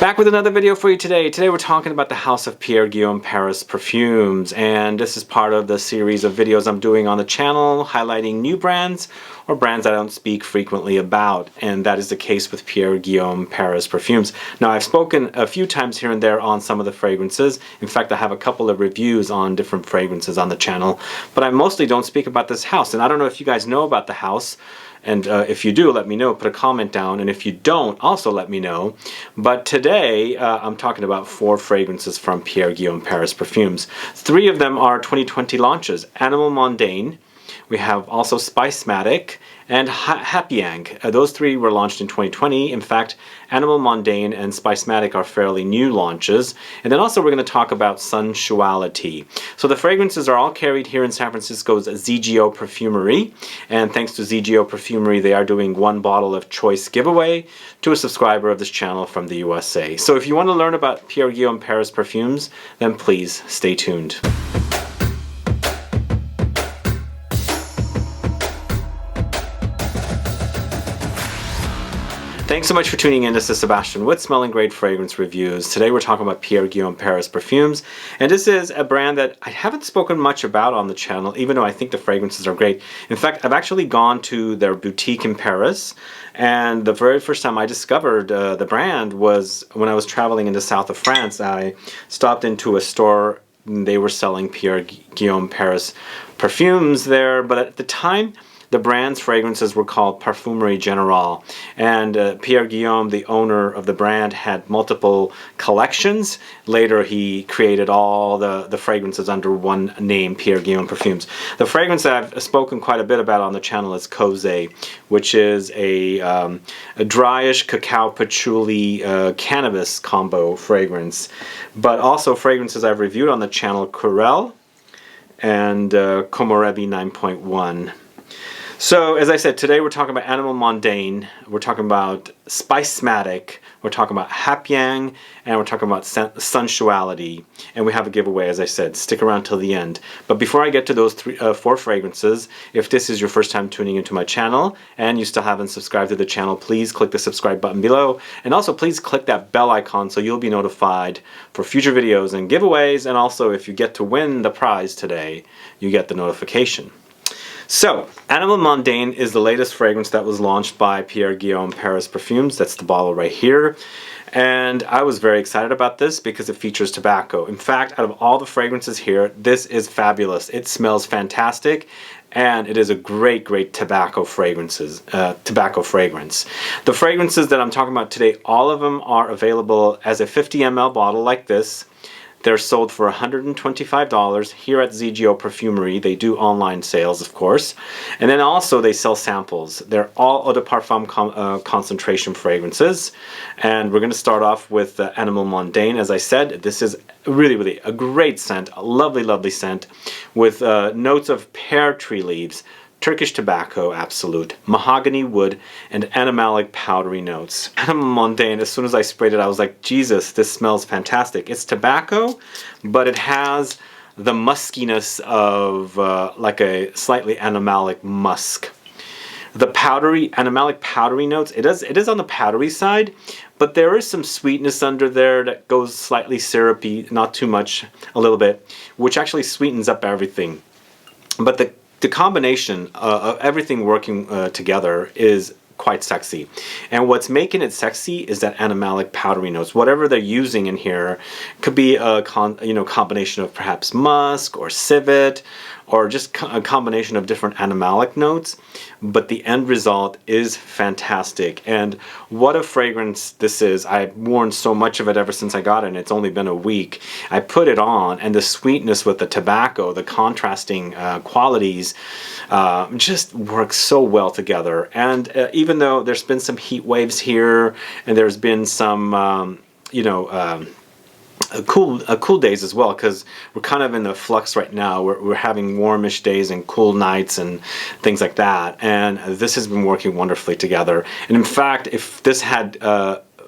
Back with another video for you today. Today we're talking about the house of Pierre Guillaume Paris perfumes, and this is part of the series of videos I'm doing on the channel highlighting new brands or brands I don't speak frequently about, and that is the case with Pierre Guillaume Paris perfumes. Now, I've spoken a few times here and there on some of the fragrances. In fact, I have a couple of reviews on different fragrances on the channel, but I mostly don't speak about this house, and I don't know if you guys know about the house. And if you do, let me know, put a comment down, and if you don't, also let me know. But today, I'm talking about 4 fragrances from Pierre Guillaume Paris perfumes. 3 of them are 2020 launches. Mondain, we have also Spicematic, and Hapyang. Those 3 were launched in 2020. In fact, Mondain and Spicematic are fairly new launches. And then also we're going to talk about Sunsuality. So the fragrances are all carried here in San Francisco's ZGO Perfumery. And thanks to ZGO Perfumery, they are doing 1 bottle of choice giveaway to a subscriber of this channel from the USA. So if you want to learn about Pierre Guillaume Paris perfumes, then please stay tuned. Thanks so much for tuning in. This is Sebastian with Smelling Great Fragrance Reviews. Today we're talking about Pierre Guillaume Paris perfumes, and this is a brand that I haven't spoken much about on the channel, even though I think the fragrances are great. In fact, I've actually gone to their boutique in Paris, and the very first time I discovered the brand was when I was traveling in the south of France. I stopped into a store, and they were selling Pierre Guillaume Paris perfumes there, but at the time, the brand's fragrances were called Parfumerie Générale, and Pierre Guillaume, the owner of the brand, had multiple collections. Later he created all the fragrances under one name, Pierre Guillaume Perfumes. The fragrance that I've spoken quite a bit about on the channel is Cosé, which is a dryish cacao patchouli cannabis combo fragrance. But also fragrances I've reviewed on the channel, Querelle and Komorebi 9.1. So, as I said, today we're talking about Mondain, we're talking about Spicematic, we're talking about Hap Yang, and we're talking about Sunsuality. And we have a giveaway, as I said. Stick around till the end. But before I get to those 4 fragrances, if this is your first time tuning into my channel and you still haven't subscribed to the channel, please click the subscribe button below. And also please click that bell icon so you'll be notified for future videos and giveaways. And also if you get to win the prize today, you get the notification. So, Mondain is the latest fragrance that was launched by Pierre Guillaume Paris Perfumes. That's the bottle right here. And I was very excited about this because it features tobacco. In fact, out of all the fragrances here, this is fabulous. It smells fantastic, and it is a great, great tobacco fragrance. The fragrances that I'm talking about today, all of them are available as a 50 ml bottle like this. They're sold for $125 here at ZGO Perfumery. They do online sales, of course. And then also they sell samples. They're all eau de parfum concentration fragrances. And we're going to start off with Mondain. As I said, this is really, really a great scent, a lovely, lovely scent with notes of pear tree leaves, Turkish tobacco, absolute, mahogany wood, and animalic powdery notes. Mondain, as soon as I sprayed it, I was like, Jesus, this smells fantastic. It's tobacco, but it has the muskiness of like a slightly animalic musk. The animalic powdery notes, it is on the powdery side, but there is some sweetness under there that goes slightly syrupy, not too much, a little bit, which actually sweetens up everything. But the combination of everything working together is quite sexy. And what's making it sexy is that animalic powdery notes. Whatever they're using in here could be a combination of perhaps musk or civet or just a combination of different animalic notes, but the end result is fantastic. And what a fragrance this is. I've worn so much of it ever since I got it, and it's only been a week. I put it on, and the sweetness with the tobacco, the contrasting qualities, just work so well together. And even though there's been some heat waves here, and there's been some, cool days as well, because we're kind of in the flux right now. We're having warmish days and cool nights and things like that, and this has been working wonderfully together. And in fact, if this had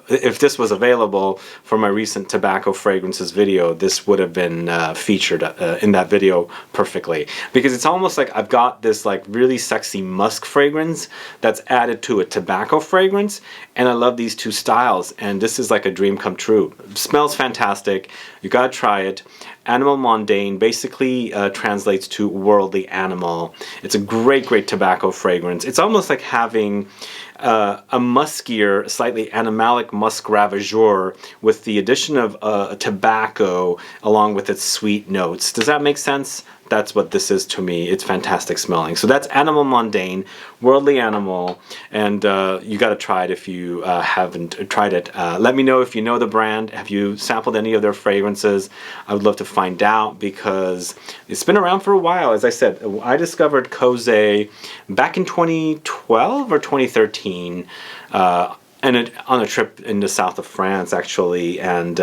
if this was available for my recent tobacco fragrances video, this would have been featured in that video perfectly, because it's almost like I've got this like really sexy musk fragrance that's added to a tobacco fragrance, and I love these two styles, and this is like a dream come true. It smells fantastic. You gotta try it. Animal Mondain basically translates to worldly animal. It's a great tobacco fragrance. It's almost like having a muskier, slightly animalic musk ravageur with the addition of tobacco along with its sweet notes. Does that make sense? That's what this is to me. It's fantastic smelling. So that's Animal Mondain, worldly animal, and you got to try it if you haven't tried it. Let me know if you know the brand. Have you sampled any of their fragrances? I would love to find out, because it's been around for a while. As I said, I discovered Cosé back in 2012 or 2013, and on a trip in the south of France, actually, and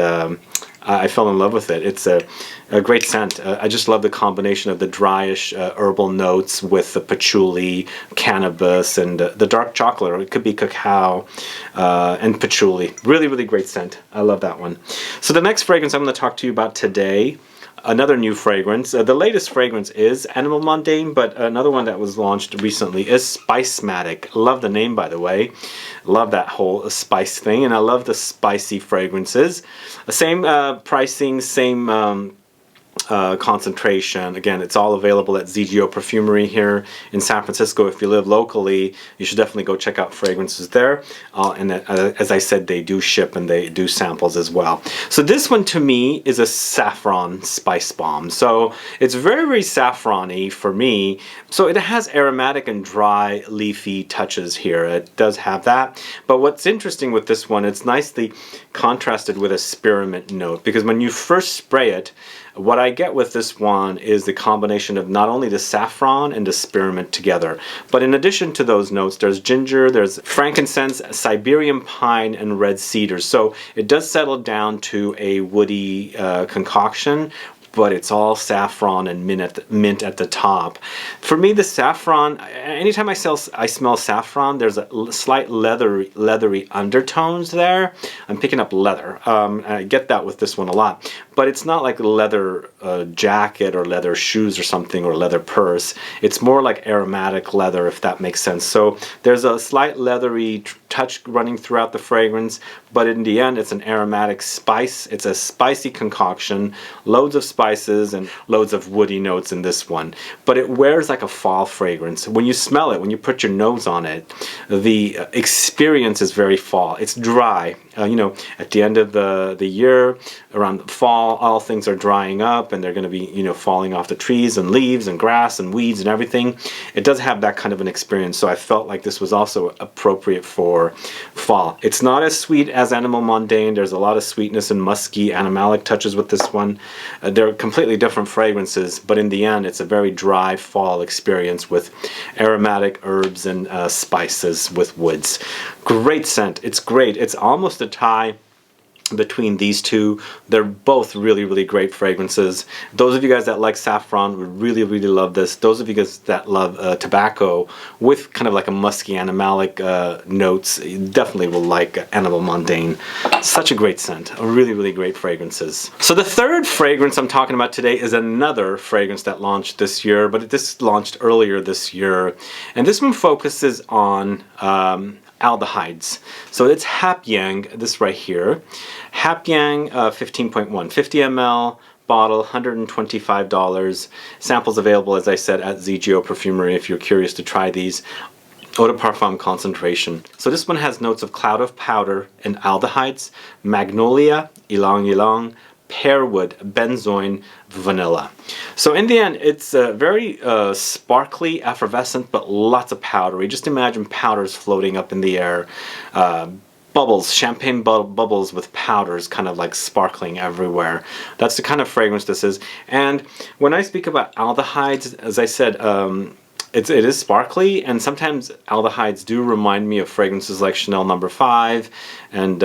I fell in love with it. It's a great scent. I just love the combination of the dryish herbal notes with the patchouli, cannabis, and the dark chocolate, or it could be cacao and patchouli. Really great scent. I love that one. So the next fragrance I'm going to talk to you about today, another new fragrance. The latest fragrance is Animal Mondain, but another one that was launched recently is Spicematic. Love the name, by the way. Love that whole spice thing, and I love the spicy fragrances. Same pricing, same concentration. Again, it's all available at ZGO Perfumery here in San Francisco. If you live locally, you should definitely go check out fragrances there. And as I said, they do ship and they do samples as well. So this one to me is a saffron spice bomb. So it's very saffron-y for me. So it has aromatic and dry leafy touches here. It does have that. But what's interesting with this one, it's nicely contrasted with a spearmint note, because when you first spray it, what I get with this one is the combination of not only the saffron and the spearmint together, but in addition to those notes, there's ginger, there's frankincense, Siberian pine, and red cedar. So it does settle down to a woody concoction, but it's all saffron and mint at the top. For me, the saffron, anytime I smell saffron, there's a slight leathery undertones there. I'm picking up leather. I get that with this one a lot. But it's not like a leather jacket or leather shoes or something, or leather purse. It's more like aromatic leather, if that makes sense. So there's a slight leathery touch running throughout the fragrance, but in the end, it's an aromatic spice. It's a spicy concoction, loads of spices and loads of woody notes in this one. But it wears like a fall fragrance. When you smell it, when you put your nose on it, the experience is very fall. It's dry. You know, at the end of the year, around the fall, all things are drying up and they're going to be, you know, falling off the trees and leaves and grass and weeds and everything. It does have that kind of an experience, so I felt like this was also appropriate for fall. It's not as sweet as Animal Mondain. There's a lot of sweetness and musky animalic touches with this one. They're completely different fragrances, but in the end, it's a very dry fall experience with aromatic herbs and spices with woods. Great scent. It's great. It's almost a tie between these two. They're both really great fragrances. Those of you guys that like saffron would really love this. Those of you guys that love tobacco with kind of like a musky animalic notes definitely will like Animal Mondain. Such a great scent. Really great fragrances. So the third fragrance I'm talking about today is another fragrance that launched this year, but this launched earlier this year, and this one focuses on aldehydes. So it's Hap Yang, this right here. Hap Yang 15.1, 50 ml bottle, $125. Samples available, as I said, at ZGO Perfumery if you're curious to try these. Eau de Parfum concentration. So this one has notes of cloud of powder and aldehydes, Magnolia, Ylang-Ylang, Pearwood, Benzoin, vanilla. So in the end, it's very sparkly, effervescent, but lots of powdery. Just imagine powders floating up in the air. Bubbles, champagne bubbles with powders kind of like sparkling everywhere. That's the kind of fragrance this is. And when I speak about aldehydes, as I said, it is sparkly, and sometimes aldehydes do remind me of fragrances like Chanel No. 5 and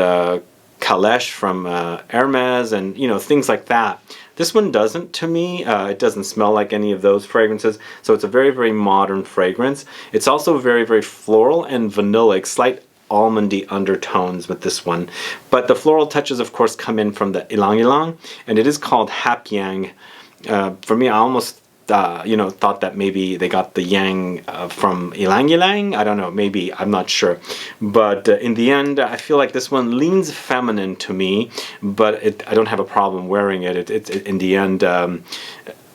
Kalesh from Hermes, and you know, things like that. This one doesn't to me. It doesn't smell like any of those fragrances, so it's a very modern fragrance. It's also very floral and vanillic, slight almondy undertones with this one. But the floral touches, of course, come in from the Ylang-Ylang, and it is called Hap Yang. For me, I almost you know, thought that maybe they got the yang from Ylang-Ylang. I don't know, maybe, I'm not sure. But in the end, I feel like this one leans feminine to me, but I don't have a problem wearing it. In the end,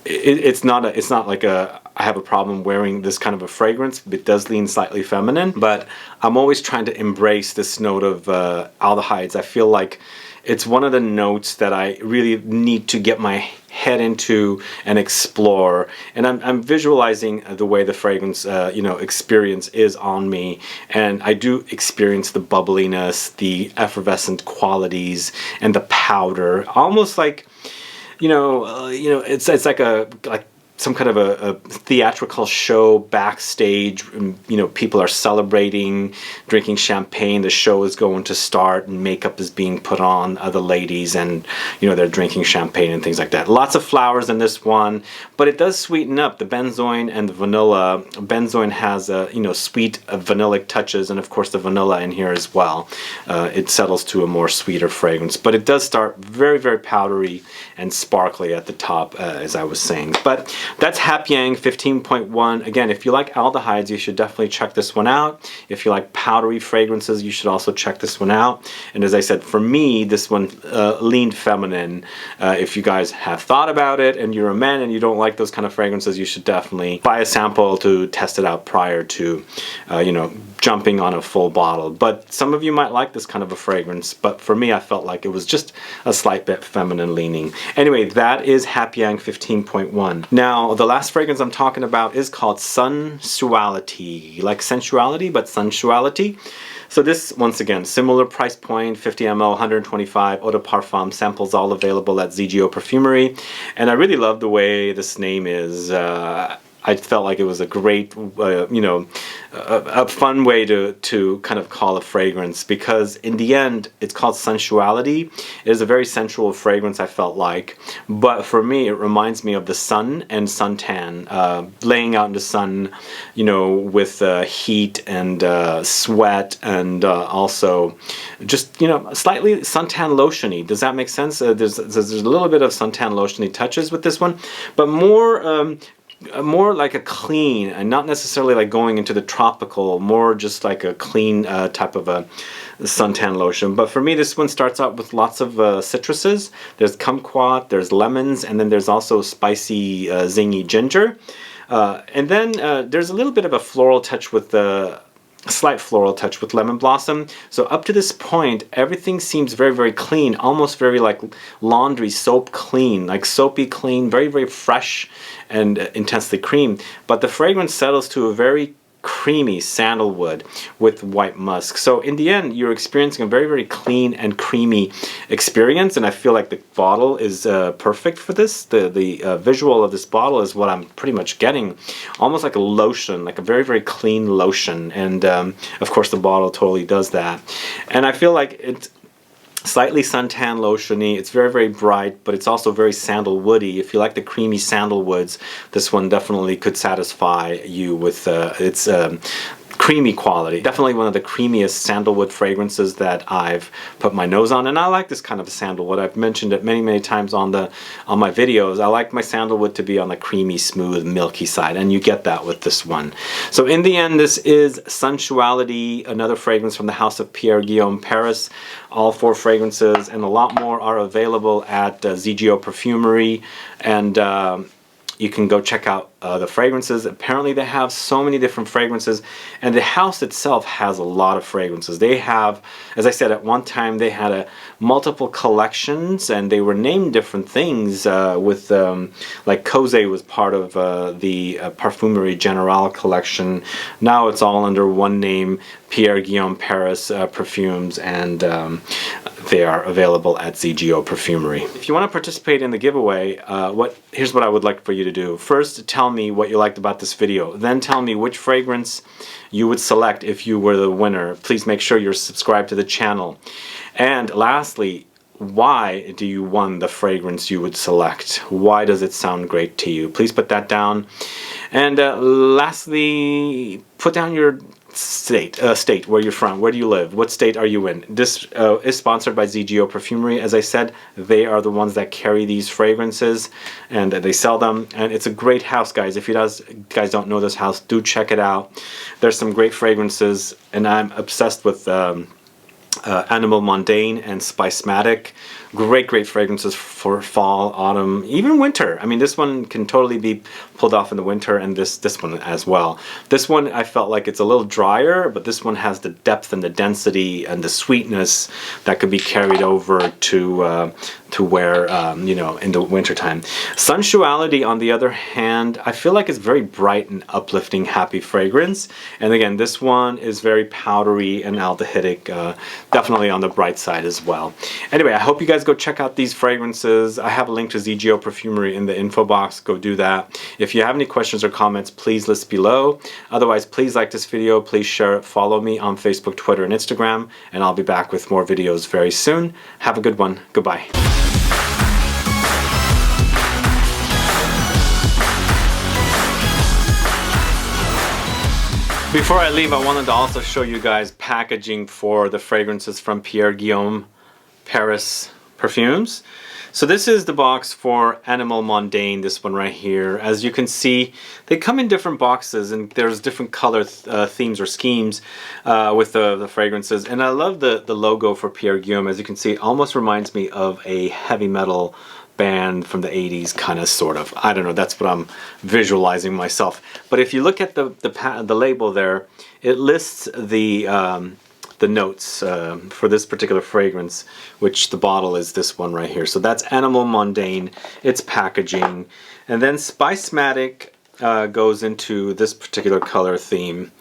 it's not like I have a problem wearing this kind of a fragrance. It does lean slightly feminine, but I'm always trying to embrace this note of aldehydes. I feel like it's one of the notes that I really need to get my head into and explore, and I'm visualizing the way the fragrance you know, experience is on me, and I do experience the bubbliness, the effervescent qualities, and the powder, almost like, you know, it's like some kind of a theatrical show backstage. You know, people are celebrating, drinking champagne, the show is going to start, and makeup is being put on the ladies, and you know, they're drinking champagne and things like that. Lots of flowers in this one, but it does sweeten up. The benzoin and the vanilla. Benzoin has you know, sweet vanillic touches, and of course the vanilla in here as well. It settles to a more sweeter fragrance, but it does start very, very powdery and sparkly at the top, as I was saying. But that's Hapyang 15.1. Again, if you like aldehydes, you should definitely check this one out. If you like powdery fragrances, you should also check this one out. And as I said, for me, this one leaned feminine. If you guys have thought about it and you're a man and you don't like those kind of fragrances, you should definitely buy a sample to test it out prior to, you know, jumping on a full bottle. But some of you might like this kind of a fragrance, but for me, I felt like it was just a slight bit feminine leaning. Anyway, that is Hapyang 15.1. Now, the last fragrance I'm talking about is called Sunsuality, like sensuality, but Sunsuality. So this, once again, similar price point, 50 ml, 125, eau de parfum, samples all available at ZGO Perfumery. And I really love the way this name is. I felt like it was a great, you know, a fun way to kind of call a fragrance, because in the end, it's called Sunsuality. It is a very sensual fragrance, I felt like. But for me, it reminds me of the sun and suntan, laying out in the sun, you know, with heat and sweat, and also just, you know, slightly suntan lotiony. Does that make sense? There's a little bit of suntan lotiony touches with this one, but more like a clean, and not necessarily like going into the tropical, more just like a clean type of a suntan lotion. But for me, this one starts out with lots of citruses. There's kumquat, there's lemons, and then there's also spicy zingy ginger. And then there's a little bit of a floral touch with the slight floral touch with lemon blossom. So up to this point, everything seems very, very clean, almost very like laundry soap clean, like soapy clean, very, very fresh and intensely cream. But the fragrance settles to a very creamy sandalwood with white musk. So in the end, you're experiencing a very, very clean and creamy experience, and I feel like the bottle is perfect for this. The visual of this bottle is what I'm pretty much getting, almost like a lotion, like a very, very clean lotion, and of course the bottle totally does that. And I feel like it's slightly suntan lotiony. It's very, very bright, but it's also very sandalwoody. If you like the creamy sandalwoods, this one definitely could satisfy you with its creamy quality. Definitely one of the creamiest sandalwood fragrances that I've put my nose on, and I like this kind of sandalwood. I've mentioned it many, many times on my videos. I like my sandalwood to be on the creamy, smooth, milky side, and you get that with this one. So in the end, this is Sunsuality, another fragrance from the house of Pierre Guillaume, Paris. All 4 fragrances and a lot more are available at ZGO Perfumery, and you can go check out the fragrances. Apparently they have so many different fragrances, and the house itself has a lot of fragrances. They have, as I said, at one time they had multiple collections, and they were named different things with like Cosé was part of the Parfumerie Générale collection. Now it's all under one name, Pierre Guillaume Paris Perfumes, and they are available at ZGO Perfumery. If you want to participate in the giveaway, here's what I would like for you to do. First, tell me what you liked about this video. Then tell me which fragrance you would select if you were the winner. Please make sure you're subscribed to the channel. And lastly, why do you want the fragrance you would select? Why does it sound great to you? Please put that down. And lastly, put down your state, where you're from, where do you live, what state are you in. This is sponsored by ZGO Perfumery. As I said, they are the ones that carry these fragrances and they sell them, and it's a great house, guys. If you guys don't know this house, do check it out. There's some great fragrances, and I'm obsessed with Mondain and Spicematic. Great fragrances for fall, autumn, even winter. I mean, this one can totally be pulled off in the winter, and this one as well. This one, I felt like it's a little drier, but this one has the depth and the density and the sweetness that could be carried over to wear, you know, in the wintertime. Sunsuality, on the other hand, I feel like it's very bright and uplifting, happy fragrance. And again, this one is very powdery and aldehydic, definitely on the bright side as well. Anyway, I hope you guys go check out these fragrances. I have a link to ZGO Perfumery in the info box. Go do that. If you have any questions or comments, please list below. Otherwise, please like this video, please share it, follow me on Facebook, Twitter, and Instagram, and I'll be back with more videos very soon. Have a good one. Goodbye. Before I leave, I wanted to also show you guys packaging for the fragrances from Pierre Guillaume Paris Perfumes. So this is the box for Mondain, this one right here. As you can see, they come in different boxes, and there's different color themes or schemes with the fragrances. And I love the logo for Pierre Guillaume. As you can see, it almost reminds me of a heavy metal band from the 80s, kind of, sort of. I don't know, that's what I'm visualizing myself. But if you look at the label there, it lists the notes for this particular fragrance, which the bottle is this one right here. So that's Mondain, its packaging. And then Spicematic goes into this particular color theme,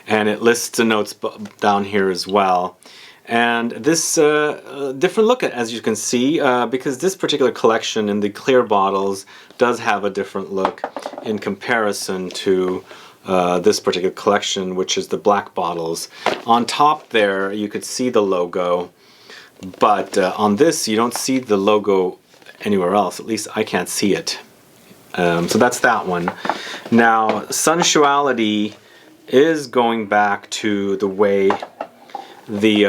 and it lists the notes down here as well. And this different look, as you can see, because this particular collection in the clear bottles does have a different look in comparison to this particular collection, which is the black bottles. On top there, you could see the logo, but on this, you don't see the logo anywhere else. At least I can't see it. So that's that one. Now, Sunsuality is going back to the way the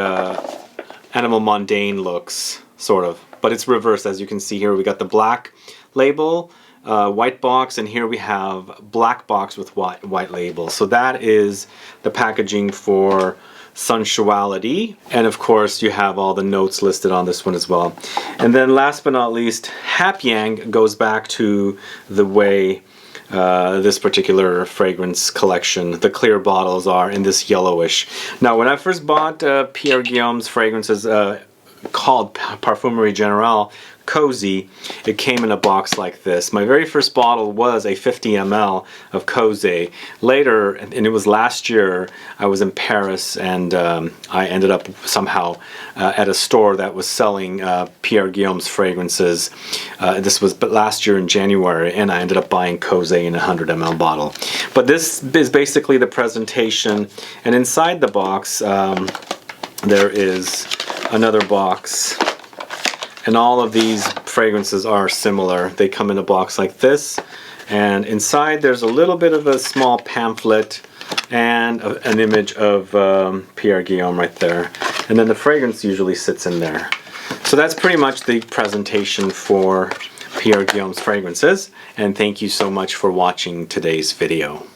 Mondain looks, sort of, but it's reversed. As you can see here, we got the black label, white box, and here we have black box with white label. So that is the packaging for Sunsuality, and of course you have all the notes listed on this one as well. And then last but not least, Hap Yang goes back to the way this particular fragrance collection, the clear bottles, are in this yellowish. Now, when I first bought Pierre Guillaume's fragrances called Parfumerie Generale Cozy, it came in a box like this. My very first bottle was a 50 ml of Cozy. Later, and it was last year, I was in Paris, and I ended up somehow at a store that was selling Pierre Guillaume's fragrances. This was last year in January, and I ended up buying Cozy in a 100 ml bottle. But this is basically the presentation, and inside the box there is another box. And all of these fragrances are similar. They come in a box like this, and inside there's a little bit of a small pamphlet and an image of Pierre Guillaume right there. And then the fragrance usually sits in there. So that's pretty much the presentation for Pierre Guillaume's fragrances, and thank you so much for watching today's video.